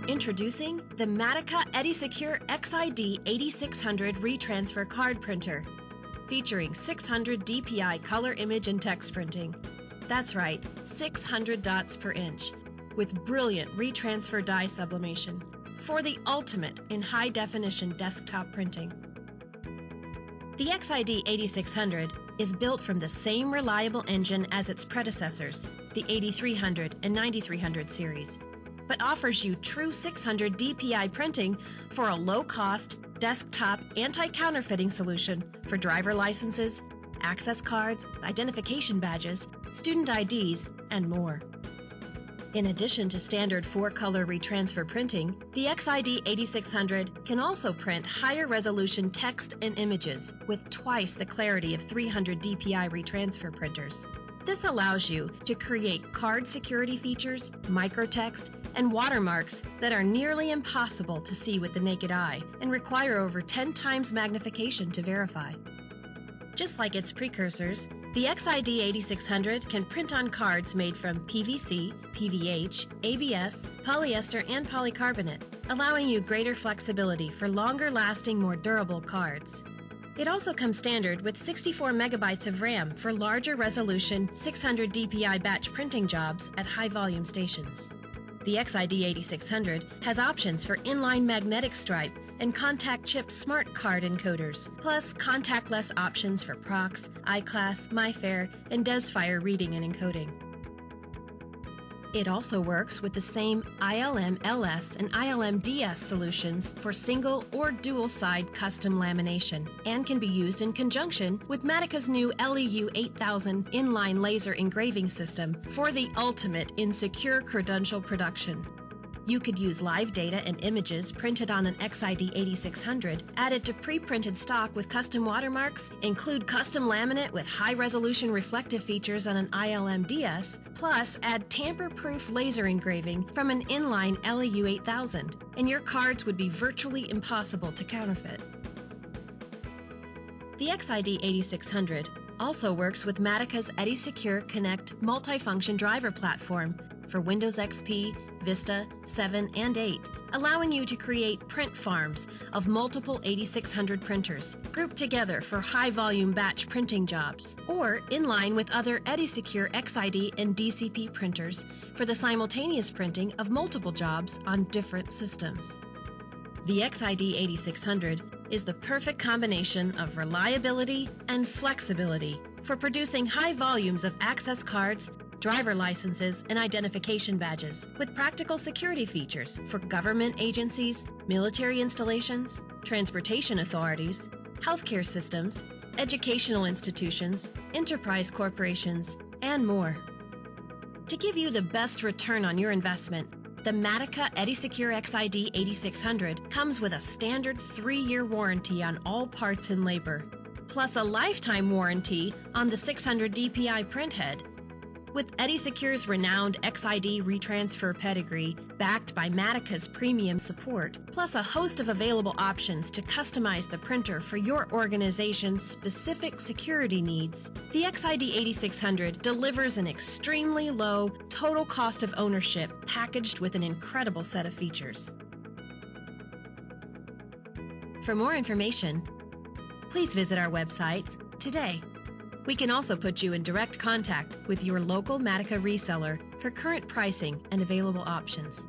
Introducing the Matica XID8600 Retransfer card printer, featuring 600 DPI color image and text printing. That's right, 600 dots per inch, with brilliant retransfer dye sublimation for the ultimate in high-definition desktop printing. The XID8600 is built from the same reliable engine as its predecessors, the 8300 and 9300 series, but offers you true 600 DPI printing for a low-cost, desktop anti-counterfeiting solution for driver licenses, access cards, identification badges, student IDs, and more. In addition to standard 4-color retransfer printing, the XID8600 can also print higher resolution text and images with twice the clarity of 300 DPI retransfer printers. This allows you to create card security features, microtext, and watermarks that are nearly impossible to see with the naked eye and require over 10 times magnification to verify. Just like its precursors, the XID8600 can print on cards made from PVC, PVH, ABS, polyester, and polycarbonate, allowing you greater flexibility for longer-lasting, more durable cards. It also comes standard with 64 megabytes of RAM for larger resolution 600 DPI batch printing jobs at high-volume stations. The XID8600 has options for inline magnetic stripe and contact chip smart card encoders, plus contactless options for Prox, iClass, MyFair, and DesFire reading and encoding. It also works with the same ILM-LS and ILM-DS solutions for single or dual-side custom lamination, and can be used in conjunction with Matica's new LEU-8000 inline laser engraving system for the ultimate in secure credential production. You could use live data and images printed on an XID8600 added to pre-printed stock with custom watermarks, include custom laminate with high-resolution reflective features on an ILM-DS, plus add tamper-proof laser engraving from an inline LEU-8000, and your cards would be virtually impossible to counterfeit. The XID8600 also works with Matica's EdiSecure Connect multifunction driver platform for Windows XP, Vista, 7, and 8, allowing you to create print farms of multiple 8600 printers grouped together for high-volume batch printing jobs, or in line with other EdiSecure XID and DCP printers for the simultaneous printing of multiple jobs on different systems. The XID8600 is the perfect combination of reliability and flexibility for producing high volumes of access cards, driver licenses, and identification badges, with practical security features for government agencies, military installations, transportation authorities, healthcare systems, educational institutions, enterprise corporations, and more. To give you the best return on your investment, the Matica EdiSecure XID8600 comes with a standard 3-year warranty on all parts and labor, plus a lifetime warranty on the 600 DPI printhead. With EdiSecure's renowned XID retransfer pedigree, backed by Matica's premium support, plus a host of available options to customize the printer for your organization's specific security needs, the XID8600 delivers an extremely low total cost of ownership packaged with an incredible set of features. For more information, please visit our website today. We can also put you in direct contact with your local Matica reseller for current pricing and available options.